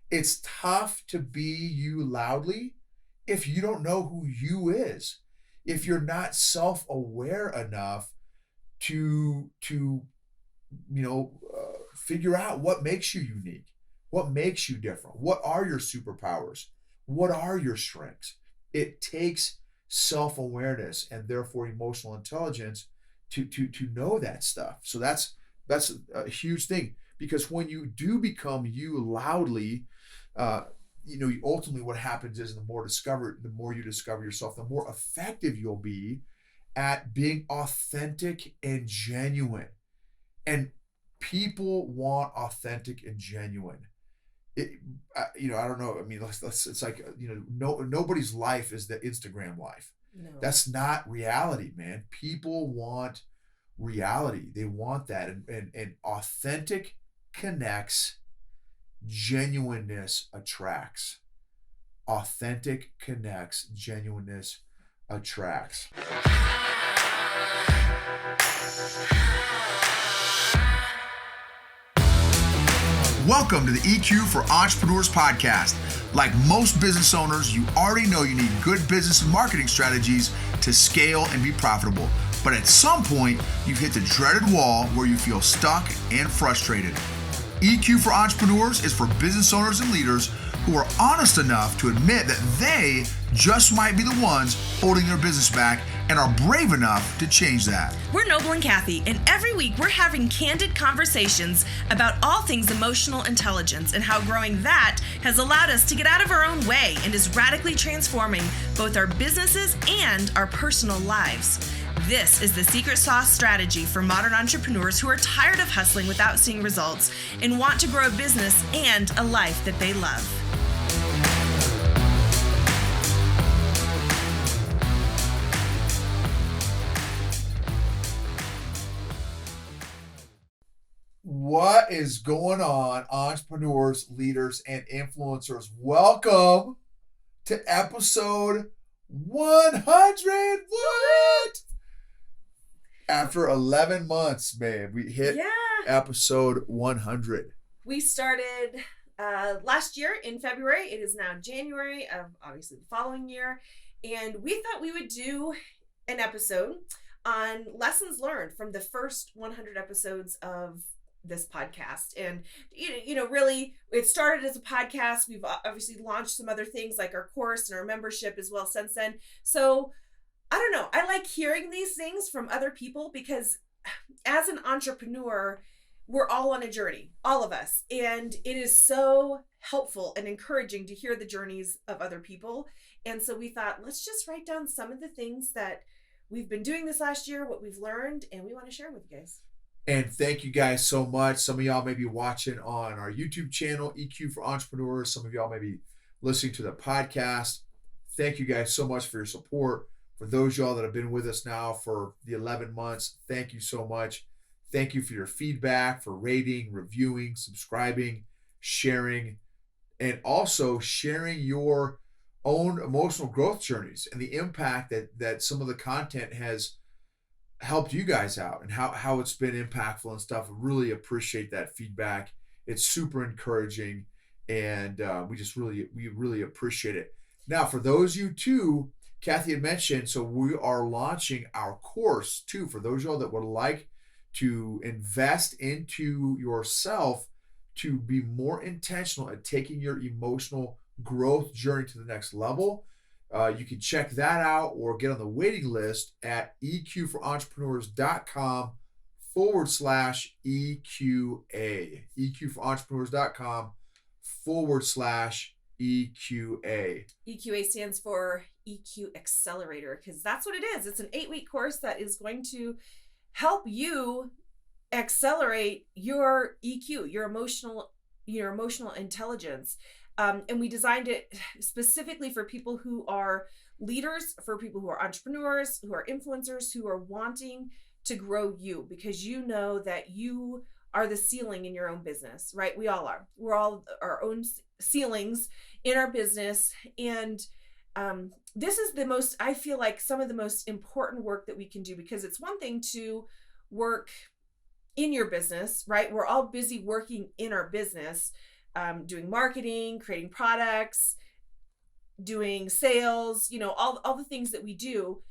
It's tough to be you loudly if you don't know who you is. If you're not self-aware enough to figure out what makes you unique, what makes you different, what are your superpowers, what are your strengths. It takes self-awareness and therefore emotional intelligence to know that stuff. So that's a huge thing, because when you do become you loudly, ultimately what happens is the more you discover yourself, the more effective you'll be at being authentic and genuine. And people want authentic and genuine. I don't know. I mean, it's like, nobody's life is the Instagram life. No. That's not reality, man. People want reality. They want that. And authentic connects, genuineness attracts. Authentic connects, genuineness attracts. Welcome to the EQ for Entrepreneurs podcast. Like most business owners, you already know you need good business and marketing strategies to scale and be profitable. But at some point, you've hit the dreaded wall where you feel stuck and frustrated. EQ for Entrepreneurs is for business owners and leaders who are honest enough to admit that they just might be the ones holding their business back and are brave enough to change that. We're Noble and Kathy, and every week we're having candid conversations about all things emotional intelligence and how growing that has allowed us to get out of our own way and is radically transforming both our businesses and our personal lives. This is the secret sauce strategy for modern entrepreneurs who are tired of hustling without seeing results and want to grow a business and a life that they love. What is going on, entrepreneurs, leaders, and influencers? Welcome to episode 100. What? After 11 months, man, we hit episode 100. We started last year in February. It is now January of obviously the following year. And we thought we would do an episode on lessons learned from the first 100 episodes of this podcast. And really, it started as a podcast. We've obviously launched some other things like our course and our membership as well since then. So I don't know, I like hearing these things from other people because as an entrepreneur, we're all on a journey, all of us, and it is so helpful and encouraging to hear the journeys of other people. And so we thought, let's just write down some of the things that we've been doing this last year, what we've learned, and we want to share with you guys. And thank you guys so much. Some of y'all may be watching on our YouTube channel, EQ for Entrepreneurs. Some of y'all may be listening to the podcast. Thank you guys so much for your support. For those y'all that have been with us now for the 11 months, thank you so much. Thank you for your feedback, for rating, reviewing, subscribing, sharing, and also sharing your own emotional growth journeys and the impact that some of the content has helped you guys out and how it's been impactful and stuff. I really appreciate that feedback. It's super encouraging, and we really appreciate it. Now, for those of you too, Kathy had mentioned, so we are launching our course too. For those of y'all that would like to invest into yourself to be more intentional at taking your emotional growth journey to the next level, you can check that out or get on the waiting list at eqforentrepreneurs.com/EQA. eqforentrepreneurs.com/EQA. EQA stands for EQ Accelerator because that's what it is. It's an 8-week course that is going to help you accelerate your EQ, your emotional intelligence. And we designed it specifically for people who are leaders, for people who are entrepreneurs, who are influencers, who are wanting to grow you, because you know that you are the ceiling in your own business, right? We all are. We're all our own ceilings in our business. And this is I feel like some of the most important work that we can do, because it's one thing to work in your business, right? We're all busy working in our business. doing marketing, creating products, doing sales, all the things that we do.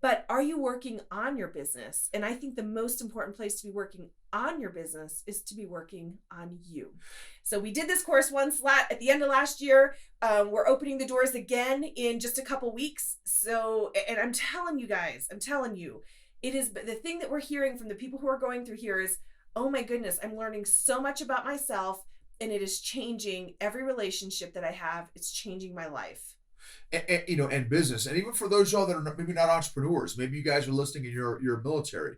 But are you working on your business? And I think the most important place to be working on your business is to be working on you. So we did this course once at the end of last year. We're opening the doors again in just a couple weeks. So, and I'm telling you guys, it is the thing that we're hearing from the people who are going through here is, oh my goodness, I'm learning so much about myself, and it is changing every relationship that I have. It's changing my life. And business, and even for those y'all that are maybe not entrepreneurs, maybe you guys are listening and you're military,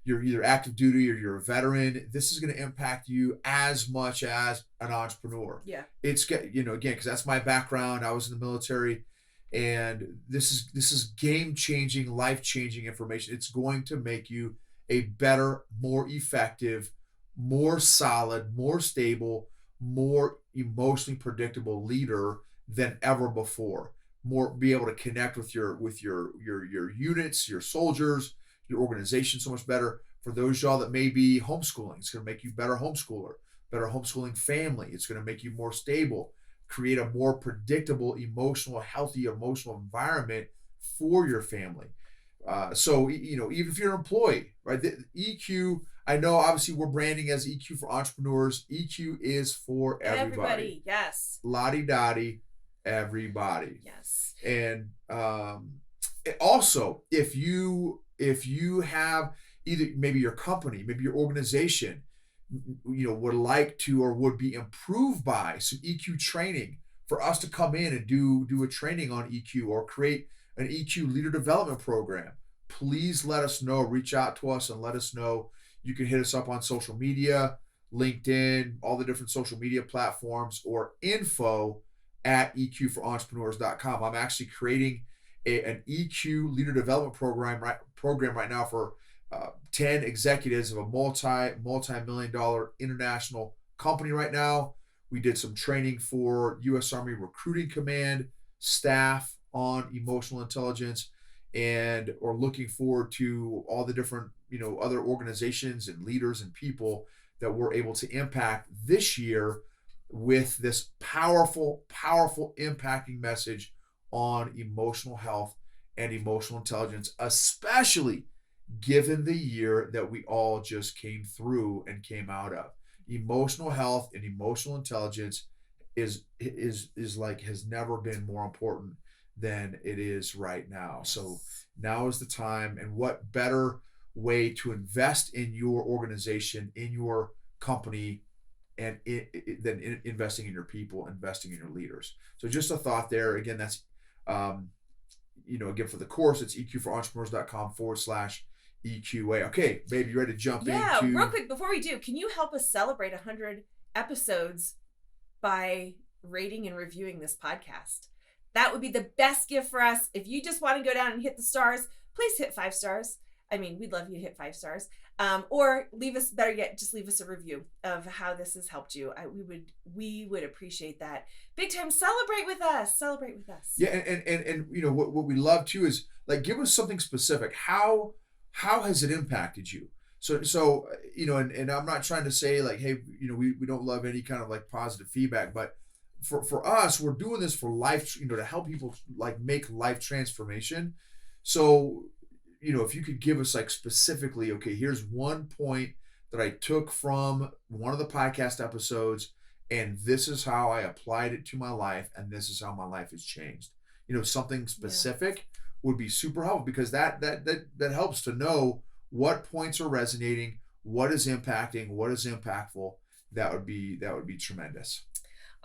you're either active duty or you're a veteran. This is going to impact you as much as an entrepreneur. Yeah, it's again, because that's my background. I was in the military, and this is game changing, life changing information. It's going to make you a better, more effective, more solid, more stable, more emotionally predictable leader than ever before. Be able to connect with your units, your soldiers, your organization so much better. For those y'all that may be homeschooling, it's going to make you better homeschooler, better homeschooling family. It's going to make you more stable, create a more predictable, healthy emotional environment for your family. So even if you're an employee, right? The EQ, I know obviously we're branding as EQ for entrepreneurs. EQ is for everybody. Yes. Lottie-dottie. Everybody. Yes. And also, if you have either maybe your company, maybe your organization, would like to or would be improved by some EQ training, for us to come in and do a training on EQ or create an EQ leader development program, please let us know. Reach out to us and let us know. You can hit us up on social media, LinkedIn, all the different social media platforms, or info@eqforentrepreneurs.com. I'm actually creating an EQ leader development program right now for 10 executives of a multi-million-dollar international company right now. We did some training for U.S. Army Recruiting Command staff on emotional intelligence, and are looking forward to all the different other organizations and leaders and people that we're able to impact this year with this powerful impacting message on emotional health and emotional intelligence, especially given the year that we all just came through and came out of. Emotional health and emotional intelligence is like has never been more important than it is right now. So now is the time, and what better way to invest in your organization, in your company, and than investing in your people, investing in your leaders. So just a thought there. Again, that's again, for the course, it's eqforentrepreneurs.com/EQA. Okay, babe, you ready to jump into? Yeah, real quick before we do, can you help us celebrate 100 episodes by rating and reviewing this podcast? That would be the best gift for us. If you just want to go down and hit the stars, please hit 5 stars. I mean, we'd love you to hit 5 stars. Or better yet, just leave us a review of how this has helped you. We would appreciate that. Big time. Celebrate with us. Yeah, and what we love too is like, give us something specific. How has it impacted you? So and I'm not trying to say like, hey, we don't love any kind of like positive feedback, but for us, we're doing this for life, to help people like make life transformation. So if you could give us like specifically, okay, here's one point that I took from one of the podcast episodes, and this is how I applied it to my life, and this is how my life has changed. Something specific would be super helpful, because that helps to know what points are resonating, what is impacting, what is impactful. That would be tremendous.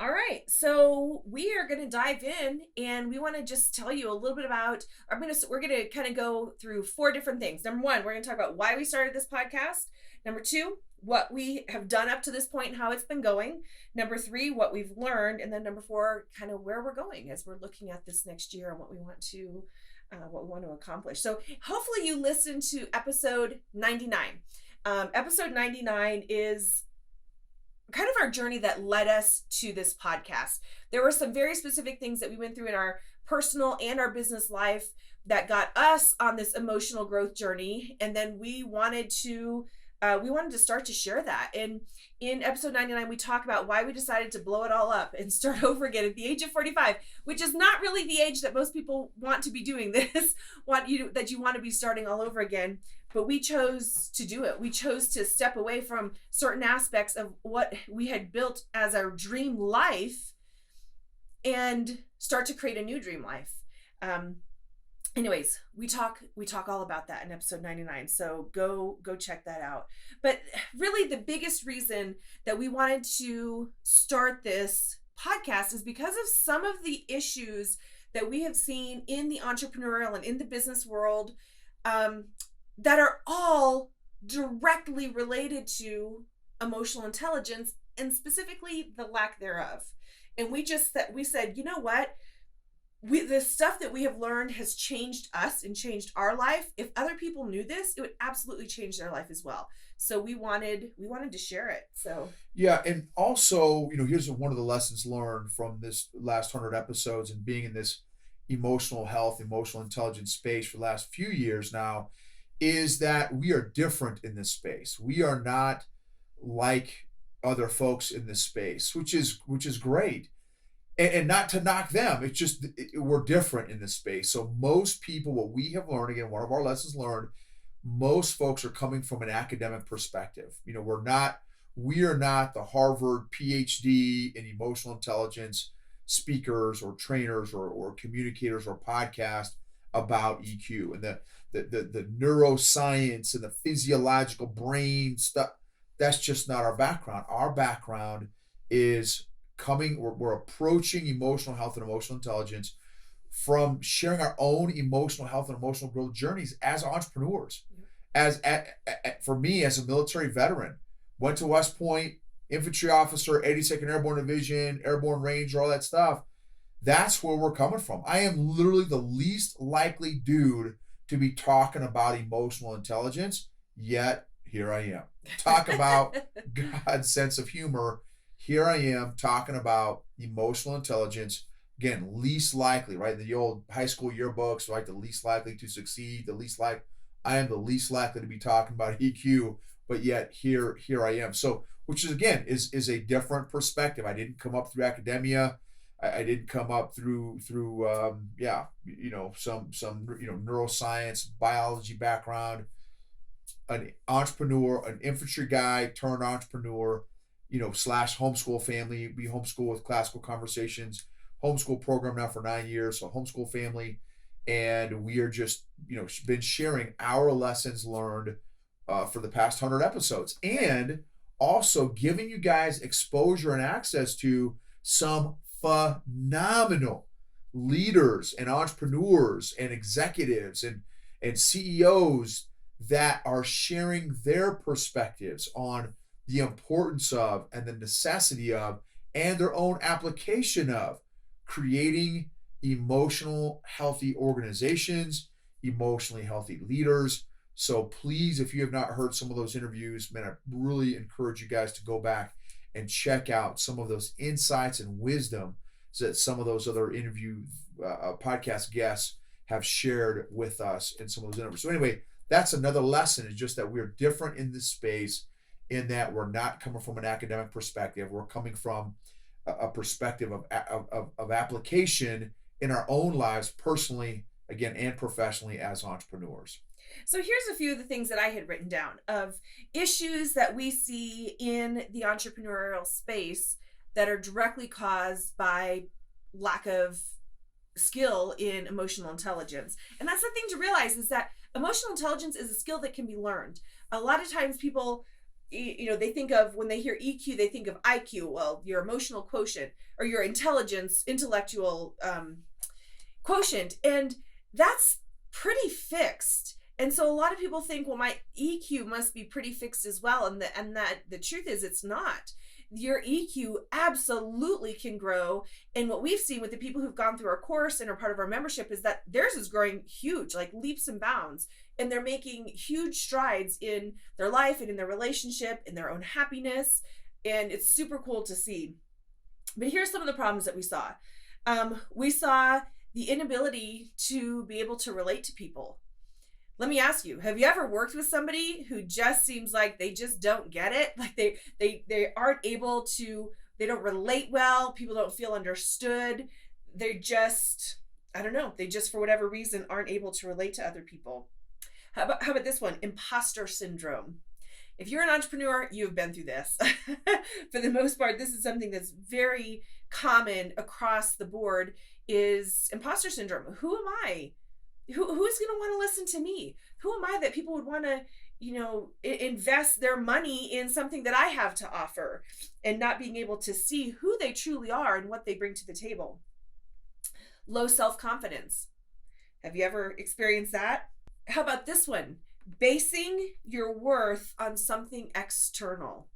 All right, so we are going to dive in, and we want to just tell you a little bit about. We're going to kind of go through 4 different things. Number 1, we're going to talk about why we started this podcast. Number 2, what we have done up to this point and how it's been going. Number 3, what we've learned, and then number 4, kind of where we're going as we're looking at this next year and what we want to accomplish. So hopefully you listened to episode 99. Episode 99 is kind of our journey that led us to this podcast. There were some very specific things that we went through in our personal and our business life that got us on this emotional growth journey. And then we wanted to we wanted to start to share that. And in episode 99, we talk about why we decided to blow it all up and start over again at the age of 45, which is not really the age that most people want to be doing this, that you want to be starting all over again. But we chose to do it. We chose to step away from certain aspects of what we had built as our dream life and start to create a new dream life. Anyways, we talk all about that in episode 99. So go check that out. But really the biggest reason that we wanted to start this podcast is because of some of the issues that we have seen in the entrepreneurial and in the business world, that are all directly related to emotional intelligence and specifically the lack thereof. And we said, you know what? The stuff that we have learned has changed us and changed our life. If other people knew this, it would absolutely change their life as well. So we wanted to share it. So yeah, and also, here's one of the lessons learned from this last 100 episodes and being in this emotional health, emotional intelligence space for the last few years now, is that we are different in this space. We are not like other folks in this space, which is great. And not to knock them, it's just we're different in this space. So most people, what we have learned, again, one of our lessons learned, most folks are coming from an academic perspective. We are not the Harvard PhD in emotional intelligence speakers or trainers or communicators or podcasts about EQ and the neuroscience and the physiological brain stuff. That's just not our background. Our background is we're approaching emotional health and emotional intelligence from sharing our own emotional health and emotional growth journeys as entrepreneurs. For me, as a military veteran, went to West Point, infantry officer, 82nd Airborne Division, Airborne Ranger, all that stuff. That's where we're coming from. I am literally the least likely dude to be talking about emotional intelligence, yet here I am. Talk about God's sense of humor. Here I am talking about emotional intelligence. Again, least likely, right? The old high school yearbooks, right? The least likely to succeed, I am the least likely to be talking about EQ, but yet here I am. So, which is again, is a different perspective. I didn't come up through academia. I didn't come up through some neuroscience, biology background. An entrepreneur, an infantry guy turned entrepreneur, / homeschool family. We homeschool with Classical Conversations, homeschool program now for 9 years. So homeschool family. And we are just, been sharing our lessons learned for the past 100 episodes, and also giving you guys exposure and access to some phenomenal leaders and entrepreneurs and executives and CEOs that are sharing their perspectives on the importance of and the necessity of and their own application of creating emotional healthy organizations, emotionally healthy leaders. So please, if you have not heard some of those interviews, man, I really encourage you guys to go back and check out some of those insights and wisdom that some of those other interview podcast guests have shared with us in some of those interviews. So anyway, that's another lesson, is just that we're different in this space, in that we're not coming from an academic perspective. We're coming from a perspective of application in our own lives, personally, again, and professionally as entrepreneurs. So here's a few of the things that I had written down of issues that we see in the entrepreneurial space that are directly caused by lack of skill in emotional intelligence. And that's the thing to realize, is that emotional intelligence is a skill that can be learned. A lot of times people, they think of, when they hear EQ, they think of IQ, well, your emotional quotient, or your intellectual quotient. And that's pretty fixed. And so a lot of people think, well, my EQ must be pretty fixed as well. And that the truth is, it's not. Your EQ absolutely can grow. And what we've seen with the people who've gone through our course and are part of our membership is that theirs is growing huge, like leaps and bounds. And they're making huge strides in their life and in their relationship, in their own happiness. And it's super cool to see. But here's some of the problems that we saw. We saw the inability to be able to relate to people. Let me ask you, have you ever worked with somebody who just seems like they just don't get it? Like they aren't able to, they don't relate well, people don't feel understood. They're just, I don't know, they just for whatever reason aren't able to relate to other people. How about this one? Imposter syndrome. If you're an entrepreneur, you've been through this. For the most part, this is something that's very common across the board, is imposter syndrome. Who am I? Who's going to want to listen to me? Who am I that people would want to, invest their money in something that I have to offer, and not being able to see who they truly are and what they bring to the table? Low self-confidence. Have you ever experienced that? How about this one? Basing your worth on something external.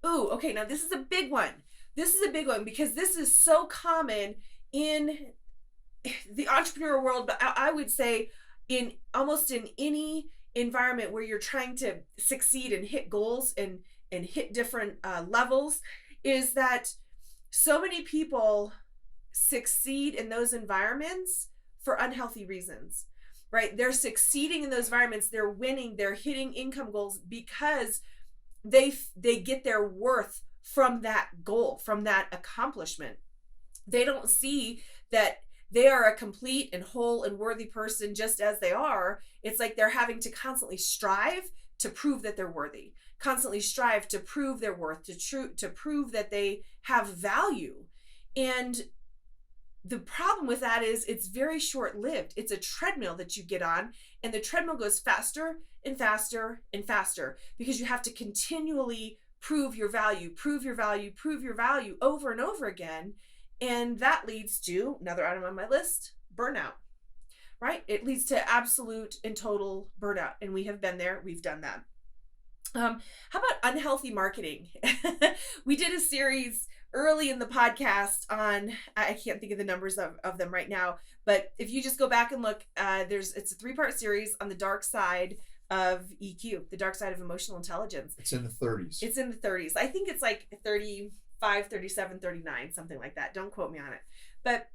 Ooh, okay, now this is a big one. This is a big one because this is so common in the entrepreneurial world, but I would say in almost in any environment where you're trying to succeed and hit goals and hit different levels, is that so many people succeed in those environments for unhealthy reasons, right? They're succeeding in those environments, they're winning, they're hitting income goals because they get their worth from that goal, from that accomplishment. They don't see that they are a complete and whole and worthy person just as they are. It's like they're having to constantly strive to prove that they're worthy, constantly strive to prove their worth, to prove that they have value. And the problem with that is it's very short-lived. It's a treadmill that you get on, and the treadmill goes faster and faster and faster because you have to continually prove your value, prove your value, prove your value over and over again. And that leads to another item on my list, burnout, right? It leads to absolute and total burnout. And we have been there, we've done that. How about unhealthy marketing? We did a series early in the podcast on, I can't think of the numbers of them right now, but if you just go back and look, it's a 3-part series on the dark side of EQ, the dark side of emotional intelligence. It's in the 30s. It's in the 30s. I think it's like 35, 37, 39, something like that. Don't quote me on it. But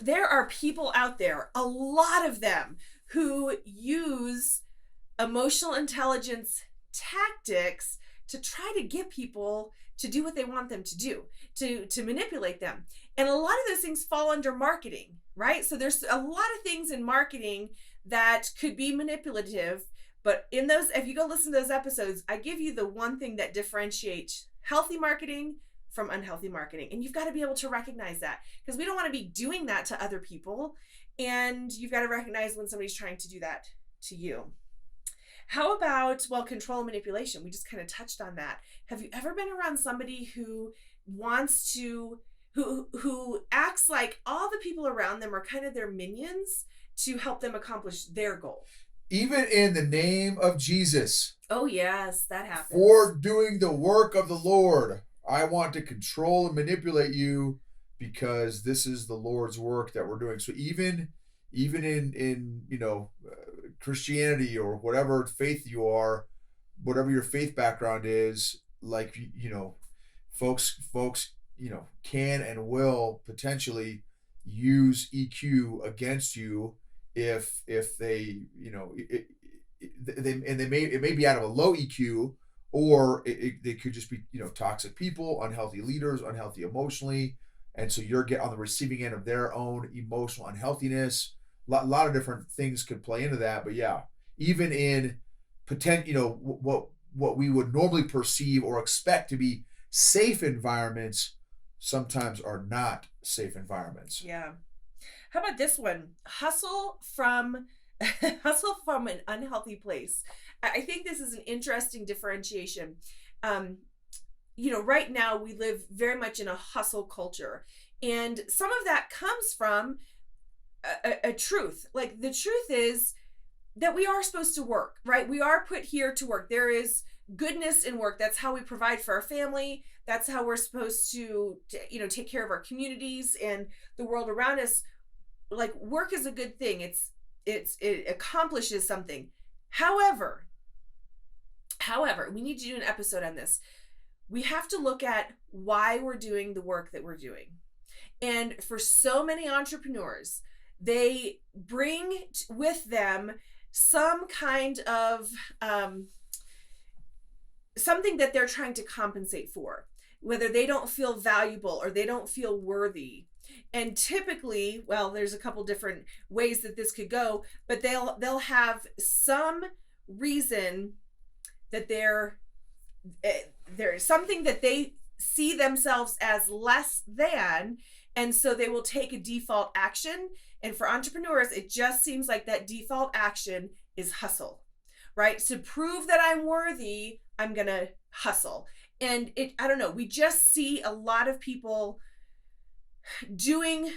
there are people out there, a lot of them, who use emotional intelligence tactics to try to get people to do what they want them to do, to manipulate them. And a lot of those things fall under marketing, right? So there's a lot of things in marketing that could be manipulative, but in those, if you go listen to those episodes, I give you the one thing that differentiates healthy marketing from unhealthy marketing. And you've got to be able to recognize that, because we don't want to be doing that to other people. And you've got to recognize when somebody's trying to do that to you. How about, control and manipulation? We just kind of touched on that. Have you ever been around somebody who wants to, who acts like all the people around them are kind of their minions to help them accomplish their goal? Even in the name of Jesus. Oh yes, that happens. For doing the work of the Lord, I want to control and manipulate you because this is the Lord's work that we're doing. So even in Christianity or whatever faith you are, whatever your faith background is, like folks can and will potentially use EQ against you if they it may be out of a low EQ, or they could just be toxic people, unhealthy leaders, unhealthy emotionally, and so you're on the receiving end of their own emotional unhealthiness. A lot of different things could play into that, but yeah, even in what we would normally perceive or expect to be safe environments, sometimes are not safe environments. Yeah. How about this one? Hustle from an unhealthy place. I think this is an interesting differentiation. Right now we live very much in a hustle culture, and some of that comes from a truth. Like, the truth is that we are supposed to work, right? We are put here to work. There is goodness in work. That's how we provide for our family. That's how we're supposed to take care of our communities and the world around us. Like, work is a good thing. It accomplishes something. However, we need to do an episode on this. We have to look at why we're doing the work that we're doing. And for so many entrepreneurs, they bring with them some kind of something that they're trying to compensate for, whether they don't feel valuable or they don't feel worthy. And typically, well, there's a couple different ways that this could go, but they'll have some reason that there's something that they see themselves as less than, and so they will take a default action. And for entrepreneurs, it just seems like that default action is hustle, right? To prove that I'm worthy, I'm gonna hustle. And I don't know, we just see a lot of people doing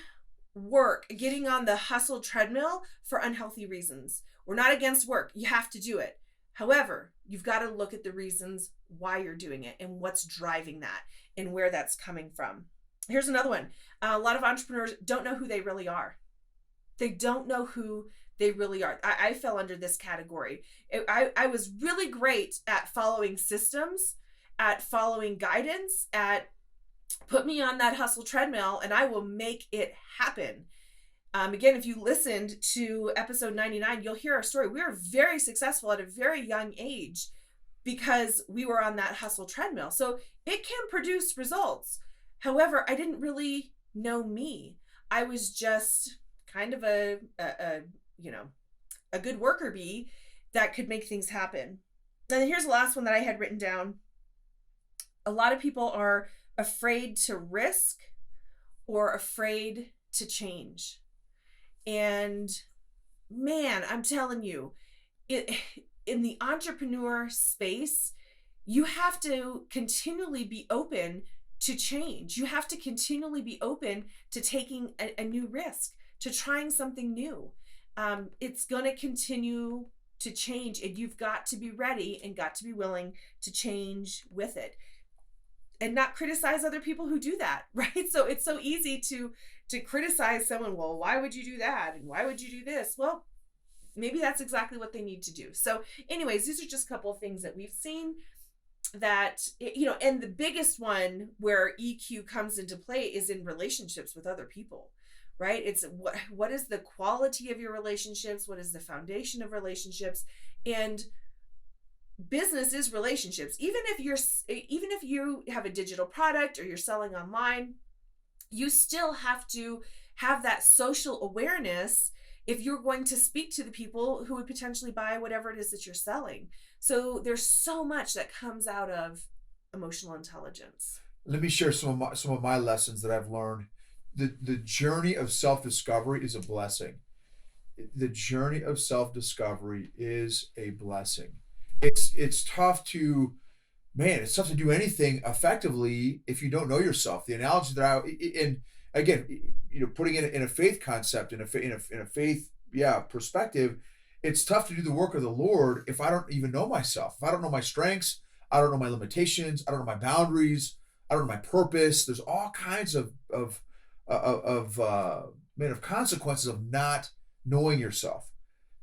work, getting on the hustle treadmill for unhealthy reasons. We're not against work, you have to do it. However, you've got to look at the reasons why you're doing it and what's driving that and where that's coming from. Here's another one. A lot of entrepreneurs don't know who they really are. They don't know who they really are. I fell under this category. I was really great at following systems, at following guidance, at put me on that hustle treadmill and I will make it happen. Again, if you listened to episode 99, you'll hear our story. We were very successful at a very young age because we were on that hustle treadmill. So it can produce results. However, I didn't really know me. I was just kind of a good worker bee that could make things happen. And then here's the last one that I had written down. A lot of people are afraid to risk or afraid to change. And man, I'm telling you, in the entrepreneur space, you have to continually be open to change. You have to continually be open to taking a new risk, to trying something new. It's going to continue to change, and you've got to be ready and got to be willing to change with it. And not criticize other people who do that, right? So it's so easy to criticize someone. Well, why would you do that? And why would you do this? Well, maybe that's exactly what they need to do. So anyways, these are just a couple of things that we've seen that, and the biggest one where EQ comes into play is in relationships with other people, right? It's what is the quality of your relationships? What is the foundation of relationships? And business is relationships. Even if you have a digital product or you're selling online, you still have to have that social awareness if you're going to speak to the people who would potentially buy whatever it is that you're selling. So there's so much that comes out of emotional intelligence. Let me share some of my lessons that I've learned. The journey of self-discovery is a blessing. The journey of self-discovery is a blessing. It's tough to do anything effectively if you don't know yourself. The analogy and again, putting it in a faith concept, in a faith perspective, it's tough to do the work of the Lord if I don't even know myself. If I don't know my strengths, I don't know my limitations, I don't know my boundaries, I don't know my purpose. There's all kinds of consequences of not knowing yourself.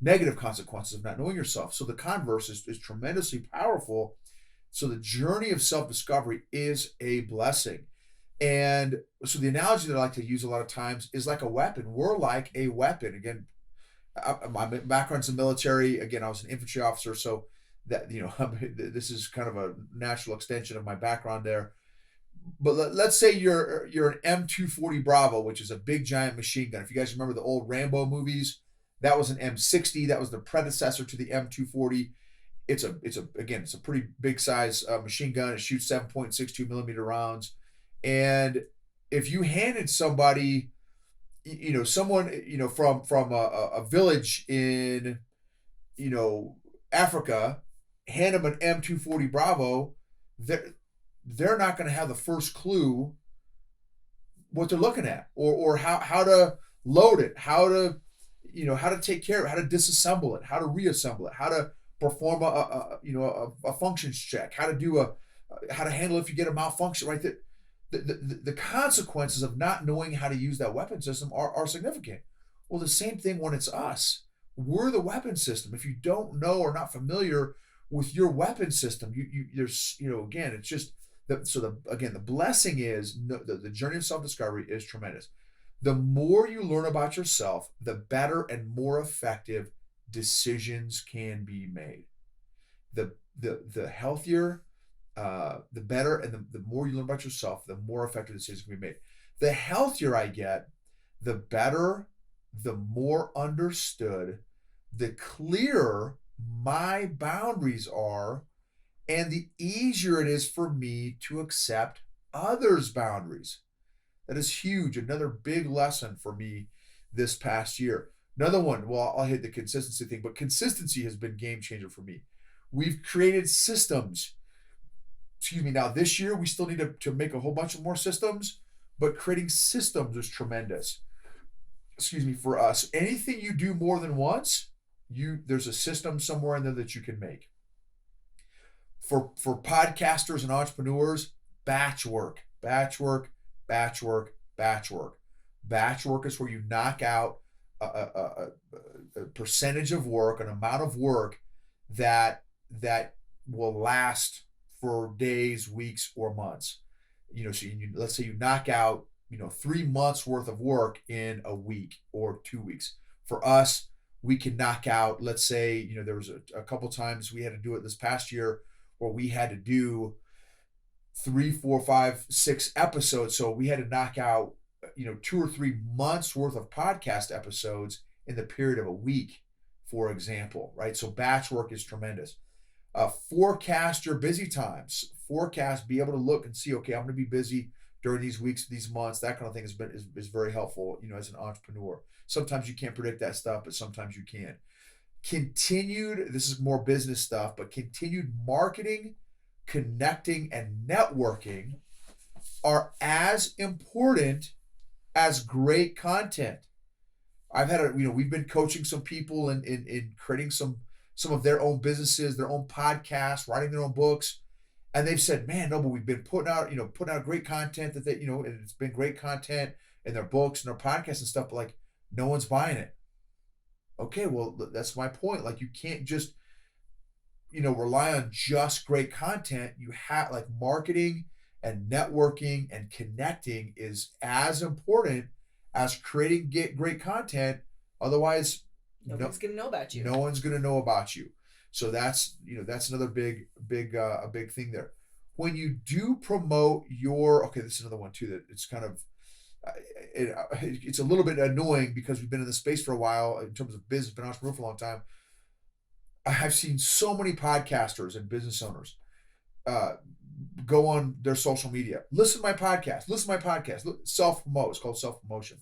Negative consequences of not knowing yourself. So the converse is tremendously powerful. So the journey of self-discovery is a blessing. And so the analogy that I like to use a lot of times is like a weapon. We're like a weapon. Again, my background's in the military. Again, I was an infantry officer. So that, this is kind of a natural extension of my background there. But let's say you're an M240 Bravo, which is a big giant machine gun. If you guys remember the old Rambo movies, that was an M60. That was the predecessor to the M240. It's a pretty big size machine gun. It shoots 7.62 millimeter rounds. And if you handed somebody, someone, from a village in, Africa, hand them an M240 Bravo, they're not going to have the first clue what they're looking at, or how to load it, how to take care of it, how to disassemble it, how to reassemble it, how to perform a functions check, how to handle it if you get a malfunction, right? The consequences of not knowing how to use that weapon system are significant. Well, the same thing when it's us. We're the weapon system. If you don't know or not familiar with your weapon system, again, it's just the blessing is the journey of self-discovery is tremendous. The more you learn about yourself, the better and more effective decisions can be made. The healthier, the better, and the more you learn about yourself, the more effective decisions can be made. The healthier I get, the better, the more understood, the clearer my boundaries are, and the easier it is for me to accept others' boundaries. That is huge. Another big lesson for me this past year. Another one, well, I'll hit the consistency thing, but consistency has been game changer for me. We've created systems. Excuse me. Now, this year, we still need to make a whole bunch of more systems, but creating systems is tremendous. Excuse me, for us. Anything you do more than once, there's a system somewhere in there that you can make. For podcasters and entrepreneurs, batch work. Batch work is where you knock out a percentage of work, an amount of work that will last for days, weeks, or months. So let's say you knock out 3 months worth of work in a week or 2 weeks. For us, we can knock out, let's say, there was a couple times we had to do it this past year where we had to do 3, 4, 5, 6 episodes. So we had to knock out, 2 or 3 months worth of podcast episodes in the period of a week, for example, right? So batch work is tremendous. Forecast your busy times. Be able to look and see, okay, I'm going to be busy during these weeks, these months. That kind of thing is very helpful, as an entrepreneur. Sometimes you can't predict that stuff, but sometimes you can. This is more business stuff, but continued marketing, connecting, and networking are as important as great content. I've had we've been coaching some people in creating some of their own businesses, their own podcasts, writing their own books, and they've said, "Man, no, but we've been putting out great content that and it's been great content in their books and their podcasts and stuff, but like no one's buying it." Okay, well, that's my point. Like, you can't just rely on just great content. You have, like, marketing and networking and connecting is as important as creating great content. Otherwise, nobody's going to know about you. No one's going to know about you. So that's another big thing there. When you do promote this is another one too, that it's kind of, it's a little bit annoying because we've been in the space for a while in terms of business, been entrepreneur for a long time. I've seen so many podcasters and business owners go on their social media. Listen to my podcast. Self-promote. It's called self-promotion.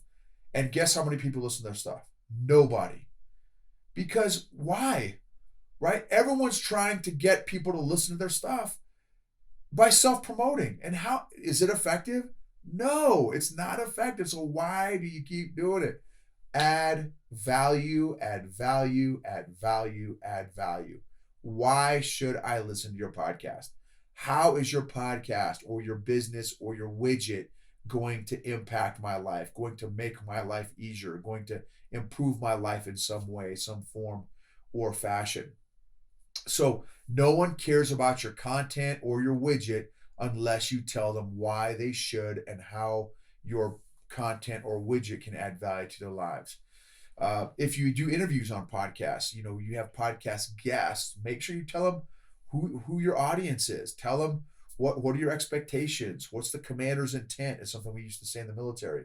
And guess how many people listen to their stuff? Nobody. Because why? Right? Everyone's trying to get people to listen to their stuff by self-promoting. And how is it effective? No, it's not effective. So why do you keep doing it? Add value. Why should I listen to your podcast? How is your podcast or your business or your widget going to impact my life, going to make my life easier, going to improve my life in some way, some form or fashion? So no one cares about your content or your widget unless you tell them why they should and how your content or widget can add value to their lives. If you do interviews on podcasts, you have podcast guests, make sure you tell them who your audience is. Tell them what are your expectations? What's the commander's intent? It's something we used to say in the military.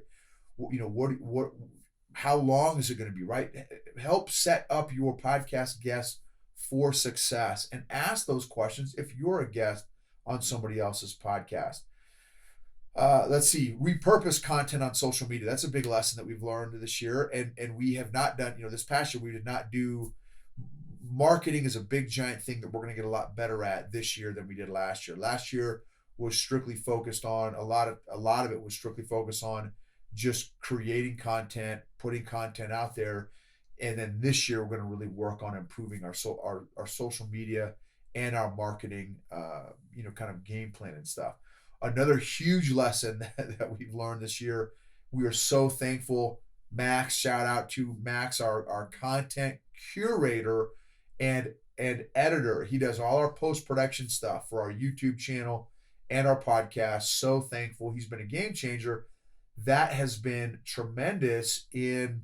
How long is it going to be, right? Help set up your podcast guests for success and ask those questions if you're a guest on somebody else's podcast. Let's see, repurpose content on social media. That's a big lesson that we've learned this year. And we have not done, this past year, we did not do. Marketing is a big giant thing that we're going to get a lot better at this year than we did last year. Last year was strictly focused on, a lot of it was strictly focused on just creating content, putting content out there. And then this year we're going to really work on improving our social media and our marketing, kind of game plan and stuff. Another huge lesson that we've learned this year, we are so thankful. Max, shout out to Max, our content curator and editor. He does all our post-production stuff for our YouTube channel and our podcast. So thankful. He's been a game changer. that has been tremendous in,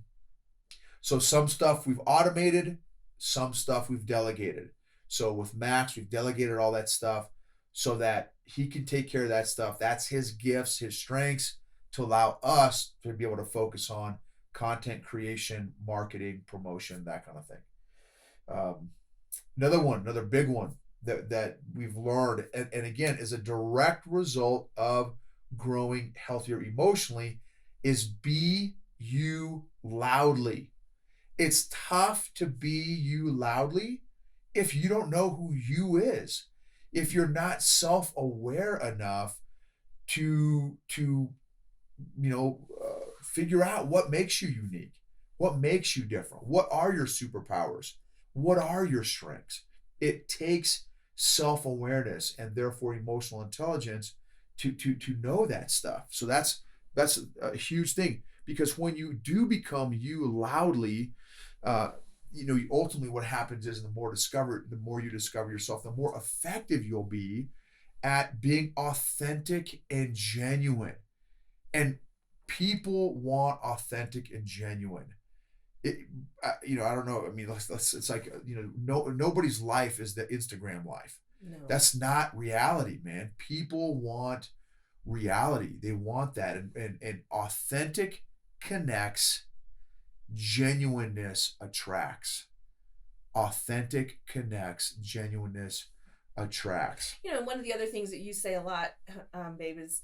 so some stuff we've automated, some stuff we've delegated. So with Max, we've delegated all that stuff so that he can take care of that stuff. That's his gifts, his strengths, to allow us to be able to focus on content creation, marketing, promotion, that kind of thing. Another big one that we've learned, and again, is a direct result of growing healthier emotionally, is be you loudly. It's tough to be you loudly if you don't know who you is, if you're not self-aware enough to figure out what makes you unique, what makes you different, what are your superpowers, what are your strengths. It takes self-awareness and therefore emotional intelligence to know that stuff. So that's a huge thing, because when you do become you loudly, ultimately what happens is the more you discover yourself, the more effective you'll be at being authentic and genuine. And people want authentic and genuine. I don't know. I mean, it's like, nobody's life is the Instagram life. No. That's not reality, man. People want reality. They want that. And authentic connects, genuineness attracts. Authentic connects, genuineness attracts. One of the other things that you say a lot, babe, is,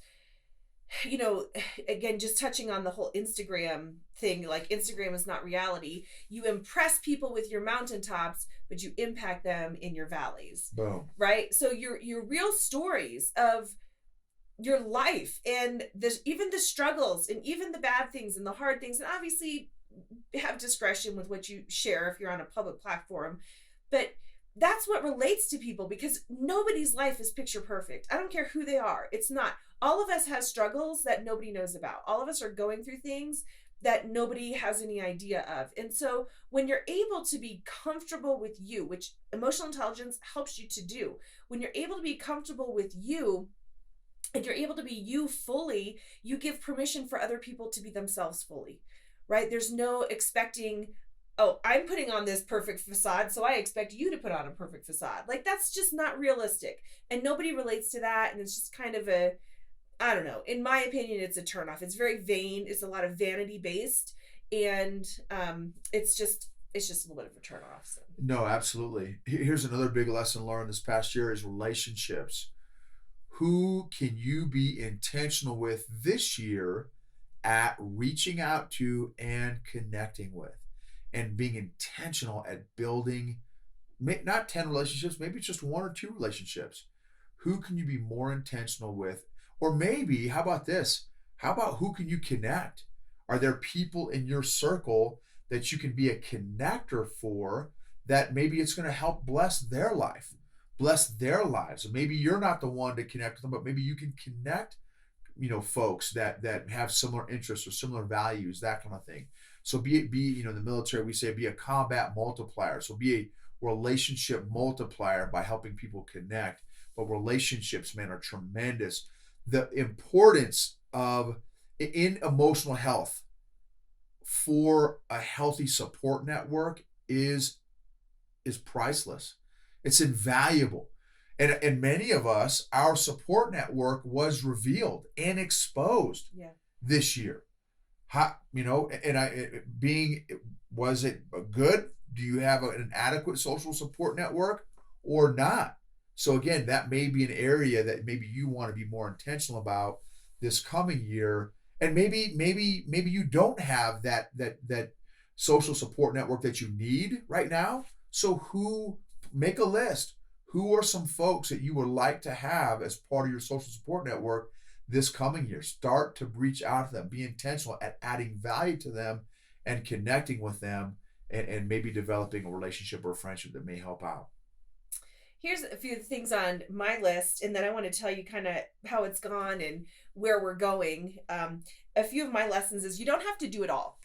again, just touching on the whole Instagram thing, like Instagram is not reality. You impress people with your mountaintops, but you impact them in your valleys. Boom. Right? So your real stories of your life, and even the struggles and even the bad things and the hard things, and obviously have discretion with what you share if you're on a public platform, but that's what relates to people, because nobody's life is picture perfect. I don't care who they are. It's not. All of us have struggles that nobody knows about. All of us are going through things that nobody has any idea of. And so when you're able to be comfortable with you, which emotional intelligence helps you to do, when you're able to be comfortable with you and you're able to be you fully, you give permission for other people to be themselves fully, right? There's no expecting, oh, I'm putting on this perfect facade, so I expect you to put on a perfect facade. Like, that's just not realistic. And nobody relates to that. And it's just kind of I don't know. In my opinion, it's a turnoff. It's very vain. It's a lot of vanity based. And it's just a little bit of a turnoff. So. No, absolutely. Here's another big lesson learned this past year is relationships. Who can you be intentional with this year at reaching out to and connecting with, and being intentional at building, not 10 relationships, maybe it's just 1 or 2 relationships. Who can you be more intentional with? Or maybe, how about this? How about who can you connect? Are there people in your circle that you can be a connector for, that maybe it's going to help bless their life, bless their lives? So maybe you're not the one to connect with them, but maybe you can connect, folks that have similar interests or similar values, that kind of thing. So be in the military, we say be a combat multiplier. So be a relationship multiplier by helping people connect. But relationships, man, are tremendous. The importance of, in emotional health, for a healthy support network is priceless. It's invaluable. And many of us, our support network was revealed and exposed this year. Was it good? Do you have an adequate social support network or not? So again, that may be an area that maybe you want to be more intentional about this coming year. And maybe you don't have that social support network that you need right now. So make a list. Who are some folks that you would like to have as part of your social support network this coming year? Start to reach out to them. Be intentional at adding value to them and connecting with them, and maybe developing a relationship or a friendship that may help out. Here's a few things on my list, and then I want to tell you kind of how it's gone and where we're going. A few of my lessons is you don't have to do it all,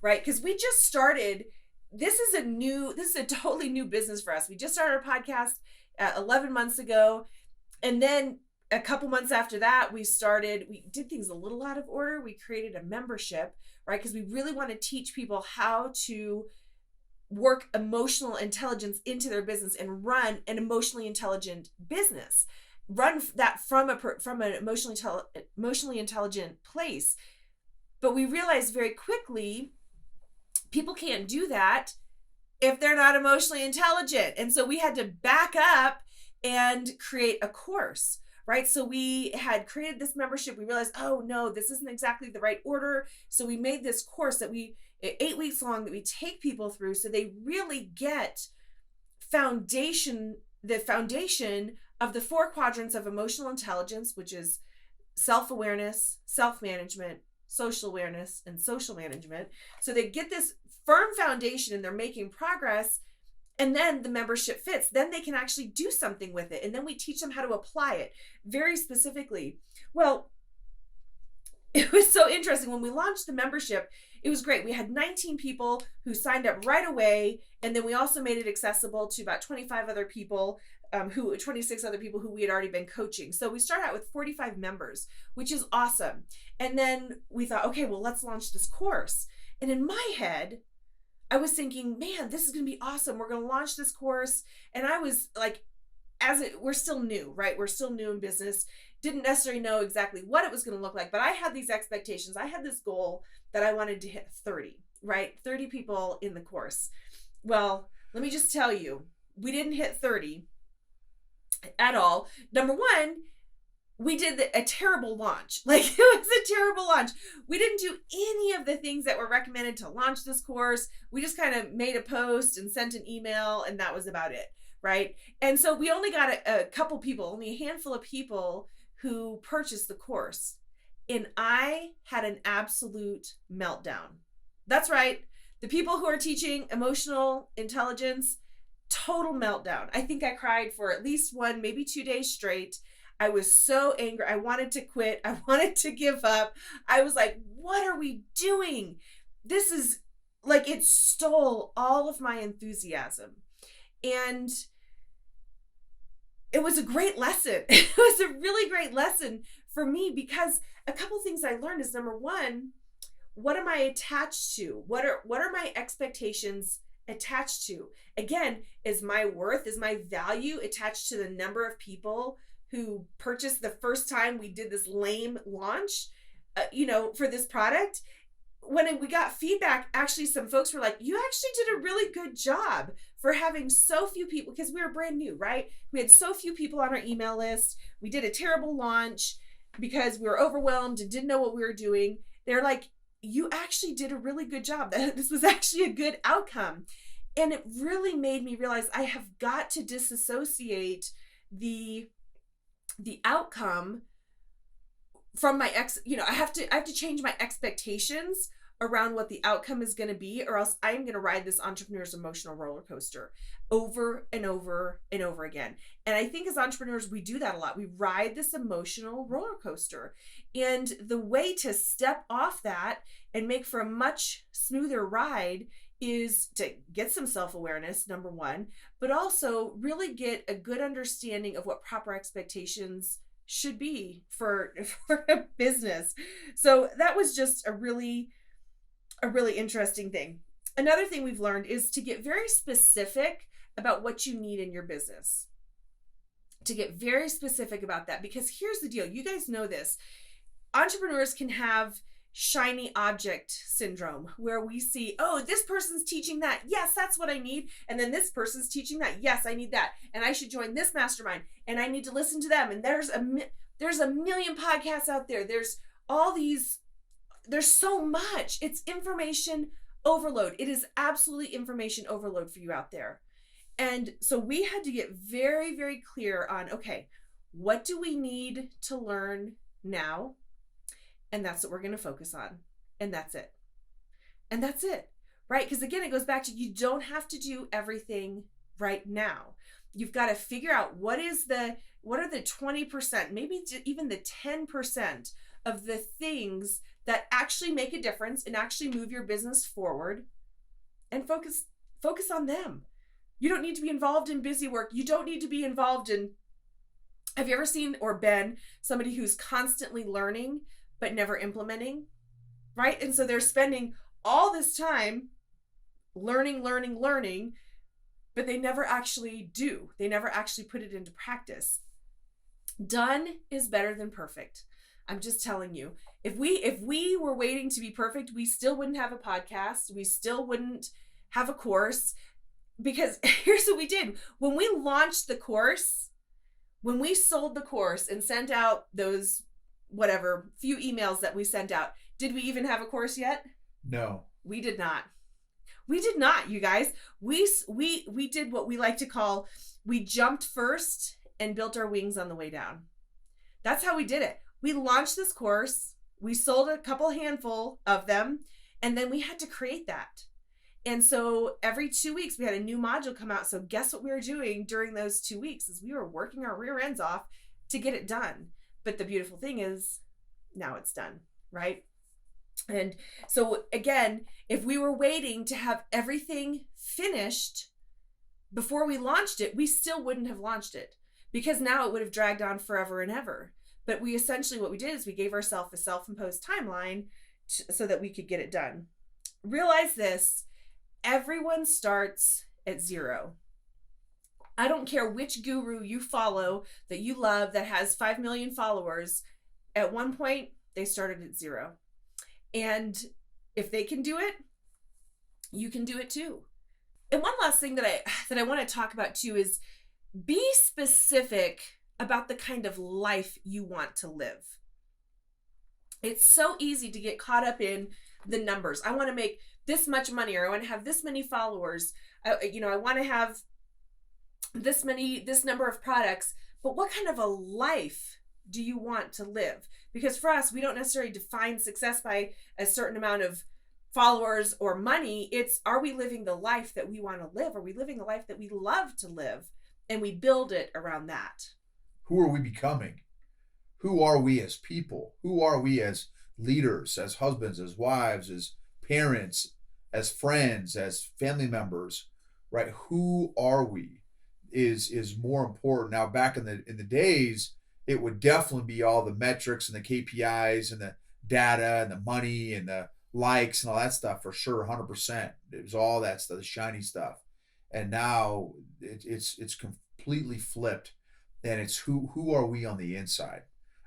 right? Because we just started. This is a totally new business for us. We just started our podcast 11 months ago, and then a couple months after that, we did things a little out of order. We created a membership, right? Because we really want to teach people how to work emotional intelligence into their business and run an emotionally intelligent business. Run that from an emotionally intelligent place. But we realized very quickly, people can't do that if they're not emotionally intelligent. And so we had to back up and create a course, right? So we had created this membership. We realized, oh no, this isn't exactly the right order. So we made this course that 8 weeks long, that we take people through so they really get the foundation of the 4 quadrants of emotional intelligence, which is self-awareness, self-management, social awareness, and social management. So they get this firm foundation and they're making progress, and then the membership fits. Then they can actually do something with it. And then we teach them how to apply it very specifically. Well, it was so interesting. When we launched the membership, it was great. We had 19 people who signed up right away. And then we also made it accessible to about 26 other people who we had already been coaching. So we started out with 45 members, which is awesome. And then we thought, okay, well, let's launch this course. And in my head, I was thinking, man, this is going to be awesome. We're going to launch this course. And I was like, we're still new, right? We're still new in business. Didn't necessarily know exactly what it was going to look like, but I had these expectations. I had this goal that I wanted to hit 30, right? 30 people in the course. Well, let me just tell you, we didn't hit 30 at all. Number one, we did a terrible launch. Like, it was a terrible launch. We didn't do any of the things that were recommended to launch this course. We just kind of made a post and sent an email, and that was about it, right? And so we only got a couple people, only a handful of people who purchased the course. And I had an absolute meltdown. That's right. The people who are teaching emotional intelligence, total meltdown. I think I cried for at least 1, maybe 2 days straight. I was so angry. I wanted to quit. I wanted to give up. I was like, what are we doing? This is like, it stole all of my enthusiasm. And it was a great lesson. It was a really great lesson for me, because a couple things I learned is, number one, what am I attached to? What are my expectations attached to? Again, is my worth, is my value attached to the number of people who purchased the first time we did this lame launch, for this product? When we got feedback, actually some folks were like, you actually did a really good job for having so few people, because we were brand new, right? We had so few people on our email list. We did a terrible launch because we were overwhelmed and didn't know what we were doing. They're like, you actually did a really good job. This was actually a good outcome. And it really made me realize I have got to disassociate the outcome from my I have to change my expectations around what the outcome is going to be, or else I'm going to ride this entrepreneur's emotional roller coaster over and over and over again. And I think as entrepreneurs, we do that a lot. We ride this emotional roller coaster. And the way to step off that and make for a much smoother ride is to get some self-awareness, number one, but also really get a good understanding of what proper expectations should be for a business. So that was just a really interesting thing. Another thing we've learned is to get very specific about what you need in your business. To get very specific about that, because here's the deal. You guys know this. Entrepreneurs can have shiny object syndrome, where we see, oh, this person's teaching that. Yes, that's what I need. And then this person's teaching that. Yes, I need that. And I should join this mastermind, and I need to listen to them. And there's a million podcasts out there. There's so much. It's information overload. It is absolutely information overload for you out there. And so we had to get very, very clear on, okay, what do we need to learn now? And that's what we're going to focus on. And that's it. And that's it, right? Because again, it goes back to, you don't have to do everything right now. You've got to figure out what are the 20%, maybe even the 10% of the things that actually make a difference and actually move your business forward, and focus on them. You don't need to be involved in busy work. You don't need to be involved in Have you ever seen or been somebody who's constantly learning but never implementing? Right? And so they're spending all this time learning, but they never actually do. They never actually put it into practice. Done is better than perfect. I'm just telling you. If we were waiting to be perfect, we still wouldn't have a podcast. We still wouldn't have a course, because here's what we did. When we launched the course, when we sold the course and sent out those whatever few emails that we sent out, did we even have a course yet? No. We did not. We did not, you guys. We did what we like to call, we jumped first and built our wings on the way down. That's how we did it. We launched this course, we sold a couple handful of them, and then we had to create that. And so every 2 weeks we had a new module come out. So guess what we were doing during those 2 weeks is we were working our rear ends off to get it done. But the beautiful thing is now it's done, right? And so again, if we were waiting to have everything finished before we launched it, we still wouldn't have launched it, because now it would have dragged on forever and ever. But we essentially, what we did is we gave ourselves a self-imposed timeline so that we could get it done. Realize this, everyone starts at zero. I don't care which guru you follow that you love that has 5 million followers. At one point, they started at zero. And if they can do it, you can do it too. And one last thing that I want to talk about too is be specific about the kind of life you want to live. It's so easy to get caught up in the numbers. I want to make this much money, or I want to have this many followers. I want to have this number of products. But what kind of a life do you want to live? Because for us, we don't necessarily define success by a certain amount of followers or money. It's, are we living the life that we want to live? Are we living the life that we love to live? And we build it around that. Who are we becoming? Who are we as people? Who are we as leaders, as husbands, as wives, as parents, as friends, as family members, right? Who are we is more important. Now, back in the days, it would definitely be all the metrics and the KPIs and the data and the money and the likes and all that stuff, for sure, 100%. It was all that stuff, the shiny stuff. And now it's completely flipped, and it's who are we on the inside?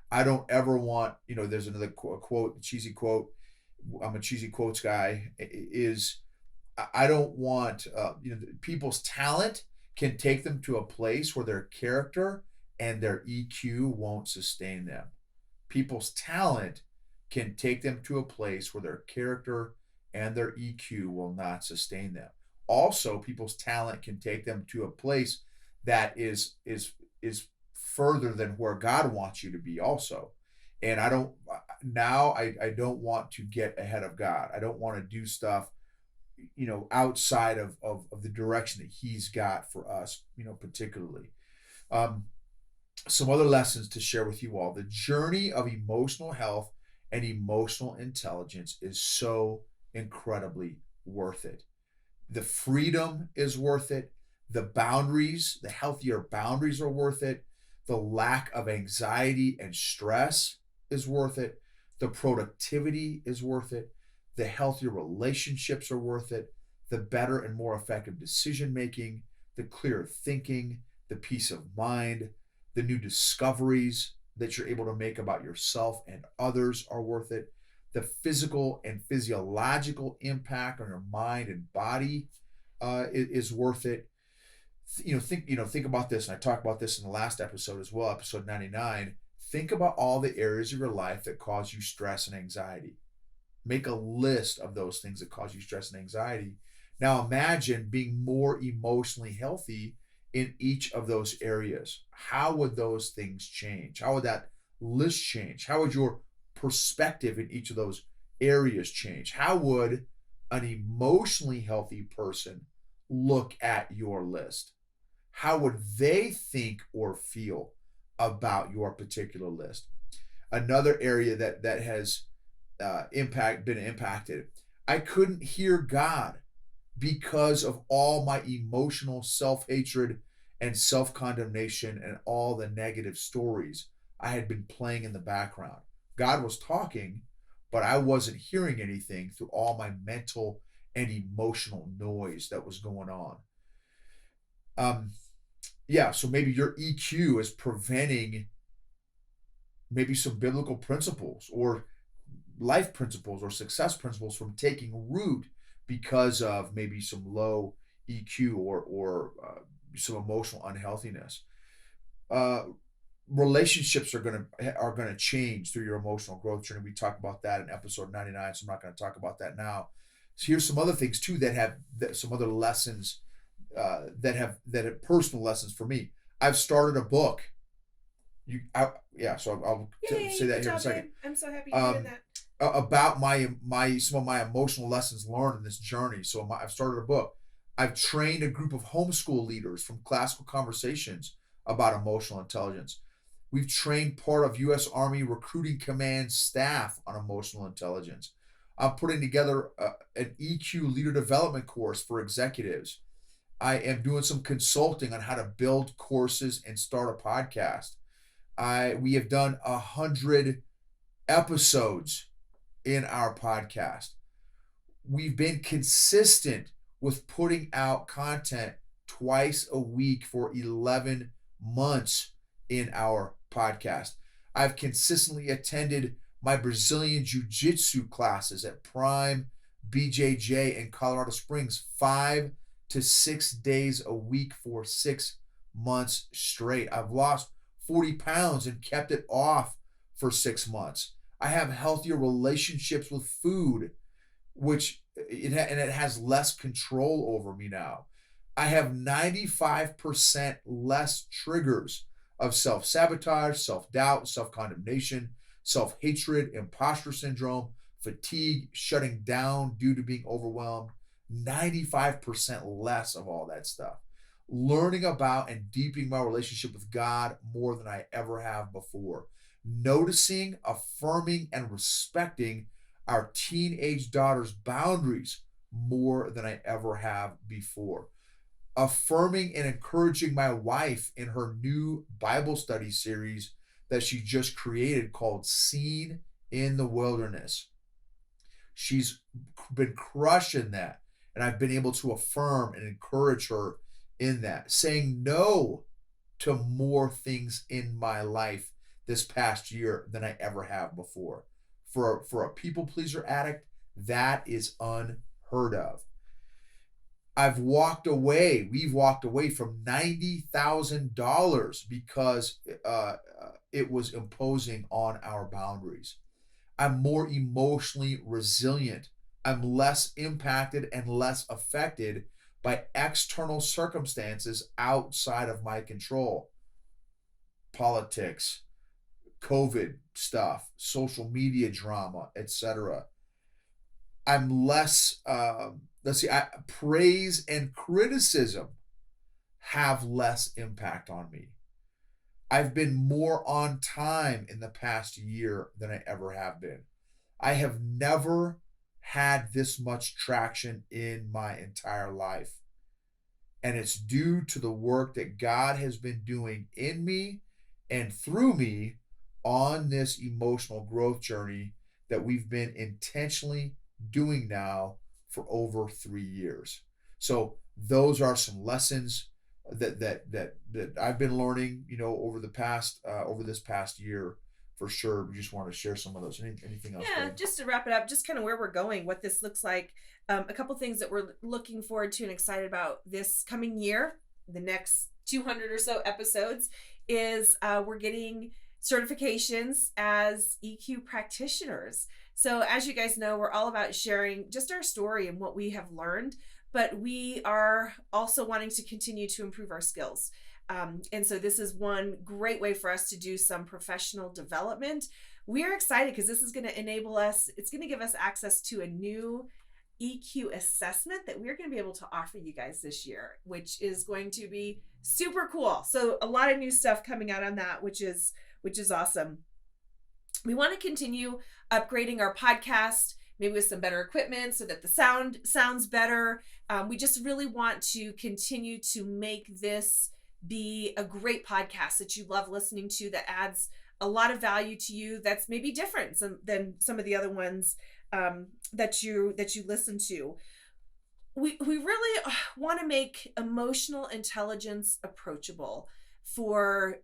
I don't ever want, there's another quote, cheesy quote. I'm a cheesy quotes guy. Is I don't want, people's talent can take them to a place where their character and their EQ won't sustain them. People's talent can take them to a place where their character and their EQ will not sustain them. Also, people's talent can take them to a place that is further than where God wants you to be also. And I don't want to get ahead of God. I don't want to do stuff, outside of the direction that He's got for us, particularly. Some other lessons to share with you all. The journey of emotional health and emotional intelligence is so incredibly worth it. The freedom is worth it. The boundaries, the healthier boundaries are worth it. The lack of anxiety and stress is worth it. The productivity is worth it. The healthier relationships are worth it. The better and more effective decision making, the clearer thinking, the peace of mind, the new discoveries that you're able to make about yourself and others are worth it. The physical and physiological impact on your mind and body is worth it. Think about this, and I talked about this in the last episode as well, episode 99. Think about all the areas of your life that cause you stress and anxiety. Make a list of those things that cause you stress and anxiety. Now imagine being more emotionally healthy in each of those areas. How would those things change? How would that list change? How would your perspective in each of those areas change? How would an emotionally healthy person look at your list? How would they think or feel about your particular list? Another area that has been impacted. I couldn't hear God because of all my emotional self-hatred and self-condemnation and all the negative stories I had been playing in the background. God was talking, but I wasn't hearing anything through all my mental and emotional noise that was going on. Yeah, so maybe your EQ is preventing maybe some biblical principles or life principles or success principles from taking root because of maybe some low EQ or some emotional unhealthiness. Uh, Relationships are gonna change through your emotional growth journey. We talked about that in episode 99, so I'm not going to talk about that now. So here's some other things too some other lessons that have personal lessons for me. I've started a book. So I'll Yay, say that good here in a job, second. babe. I'm so happy you're doing Um, that. about my some of my emotional lessons learned in this journey. So I've started a book. I've trained a group of homeschool leaders from Classical Conversations about emotional intelligence. We've trained part of U.S. Army Recruiting Command staff on emotional intelligence. I'm putting together an EQ leader development course for executives. I am doing some consulting on how to build courses and start a podcast. We have done 100 episodes in our podcast. We've been consistent with putting out content twice a week for 11 months in our podcast. I've consistently attended my Brazilian Jiu-Jitsu classes at Prime BJJ in Colorado Springs 5 to 6 days a week for 6 months straight. I've lost 40 pounds and kept it off for 6 months. I have healthier relationships with food, and it has less control over me now. I have 95% less triggers of self-sabotage, self-doubt, self-condemnation, self-hatred, imposter syndrome, fatigue, shutting down due to being overwhelmed. 95% less of all that stuff. Learning about and deepening my relationship with God more than I ever have before. Noticing, affirming, and respecting our teenage daughter's boundaries more than I ever have before. Affirming and encouraging my wife in her new Bible study series that she just created called Seen in the Wilderness. She's been crushing that, and I've been able to affirm and encourage her in that. Saying no to more things in my life this past year than I ever have before. For a people pleaser addict, that is unheard of. We've walked away from $90,000 because it was imposing on our boundaries. I'm more emotionally resilient. I'm less impacted and less affected by external circumstances outside of my control. Politics, COVID stuff, social media drama, etc. I'm less, praise and criticism have less impact on me. I've been more on time in the past year than I ever have been. I have never had this much traction in my entire life. And it's due to the work that God has been doing in me and through me on this emotional growth journey that we've been intentionally doing now for over 3 years. So those are some lessons that I've been learning, over this past year, for sure. We just want to share some of those. Anything else? Yeah, Dave? just to wrap it up, just kind of where we're going, what this looks like. A couple things that we're looking forward to and excited about this coming year, the next 200 or so episodes, is we're getting certifications as EQ practitioners. So as you guys know, we're all about sharing just our story and what we have learned, but we are also wanting to continue to improve our skills. And so this is one great way for us to do some professional development. We are excited because this is going to enable us, it's going to give us access to a new EQ assessment that we're going to be able to offer you guys this year, which is going to be super cool. So a lot of new stuff coming out on that, which is awesome. We want to continue upgrading our podcast, maybe with some better equipment so that the sound sounds better. We just really want to continue to make this be a great podcast that you love listening to, that adds a lot of value to you, that's maybe different than some of the other ones that you listen to. We really want to make emotional intelligence approachable for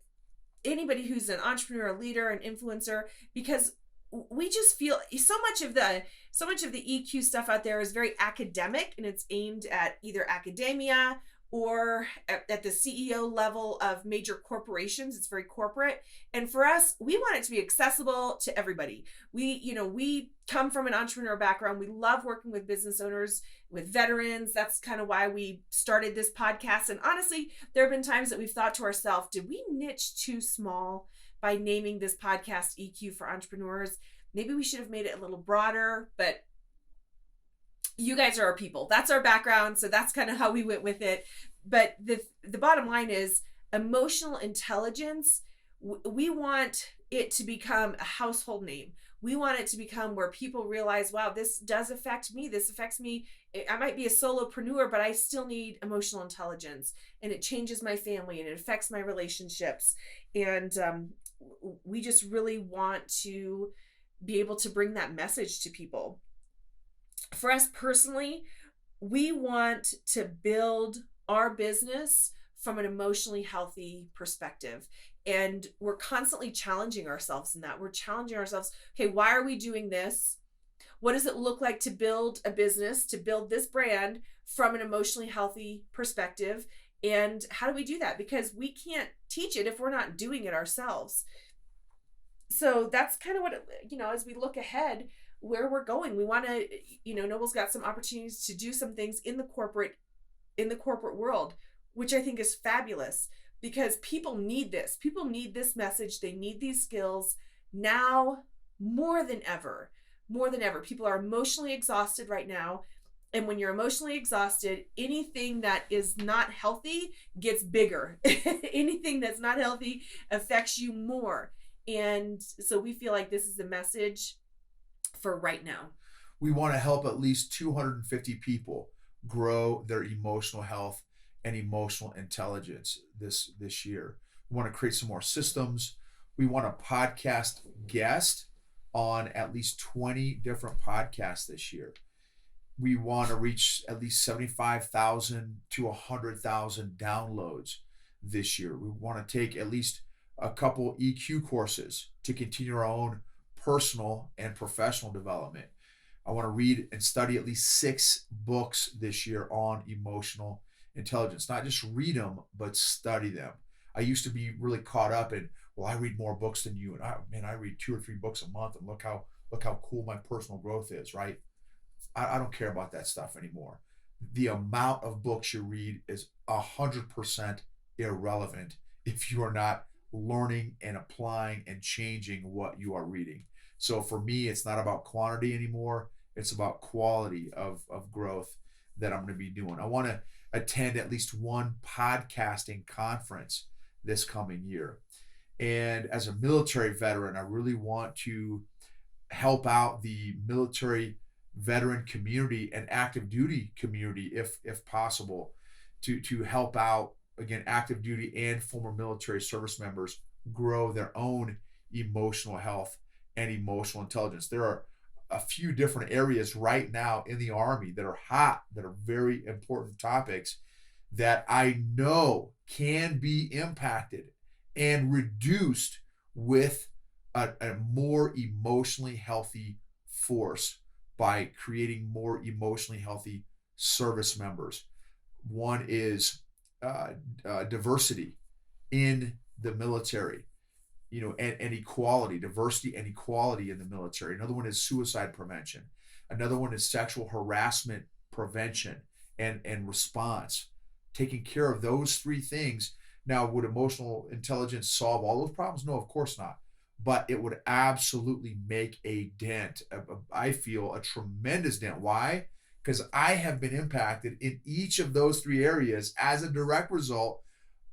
anybody who's an entrepreneur, a leader, an influencer, because we just feel so much of the EQ stuff out there is very academic, and it's aimed at either academia or at the CEO level of major corporations. It's very corporate. And for us, we want it to be accessible to everybody. We come from an entrepreneur background. We love working with business owners, with veterans. That's kind of why we started this podcast. And honestly, there have been times that we've thought to ourselves, did we niche too small by naming this podcast EQ for Entrepreneurs? Maybe we should have made it a little broader, but you guys are our people. That's our background. So that's kind of how we went with it. But the bottom line is emotional intelligence. We want it to become a household name. We want it to become where people realize, wow, this does affect me. This affects me. I might be a solopreneur, but I still need emotional intelligence, and it changes my family and it affects my relationships. And we just really want to be able to bring that message to people. For us personally, we want to build our business from an emotionally healthy perspective. And we're constantly challenging ourselves in that. We're challenging ourselves, okay, why are we doing this? What does it look like to build a business, to build this brand from an emotionally healthy perspective? And how do we do that? Because we can't teach it if we're not doing it ourselves. So that's kind of what, as we look ahead, where we're going, we want to, Noble's got some opportunities to do some things in the corporate world, which I think is fabulous, because people need this. People need this message. They need these skills now more than ever. People are emotionally exhausted right now. And when you're emotionally exhausted, anything that is not healthy gets bigger. Anything that's not healthy affects you more. And so we feel like this is the message for right now. We want to help at least 250 people grow their emotional health and emotional intelligence this year. We want to create some more systems. We want a podcast guest on at least 20 different podcasts this year. We want to reach at least 75,000 to 100,000 downloads this year. We want to take at least a couple EQ courses to continue our own personal and professional development. I want to read and study at least 6 books this year on emotional intelligence. Not just read them, but study them. I used to be really caught up in, well, I read more books than you, and I read 2 or 3 books a month, and look how cool my personal growth is, right? I don't care about that stuff anymore. The amount of books you read is 100% irrelevant if you are not learning and applying and changing what you are reading. So for me, it's not about quantity anymore. It's about quality of growth that I'm going to be doing. I want to attend at least one podcasting conference this coming year. And as a military veteran, I really want to help out the military veteran community and active duty community, if possible, to help out, again, active duty and former military service members grow their own emotional health and emotional intelligence. There are a few different areas right now in the Army that are hot, that are very important topics that I know can be impacted and reduced with a more emotionally healthy force by creating more emotionally healthy service members. One is diversity in the military, and equality, diversity and equality in the military. Another one is suicide prevention. Another one is sexual harassment prevention and response. Taking care of those 3 things. Now, would emotional intelligence solve all those problems? No, of course not. But it would absolutely make a dent. I feel a tremendous dent. Why? Because I have been impacted in each of those 3 areas as a direct result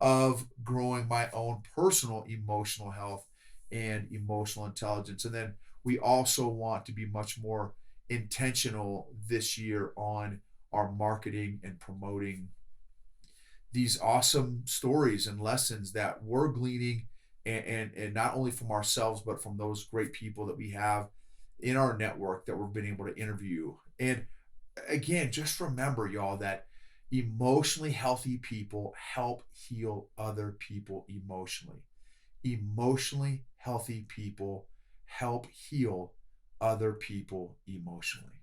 of growing my own personal emotional health and emotional intelligence. And then we also want to be much more intentional this year on our marketing and promoting these awesome stories and lessons that we're gleaning, and not only from ourselves but from those great people that we have in our network that we've been able to interview. And again, just remember, y'all, that emotionally healthy people help heal other people emotionally. Emotionally healthy people help heal other people emotionally.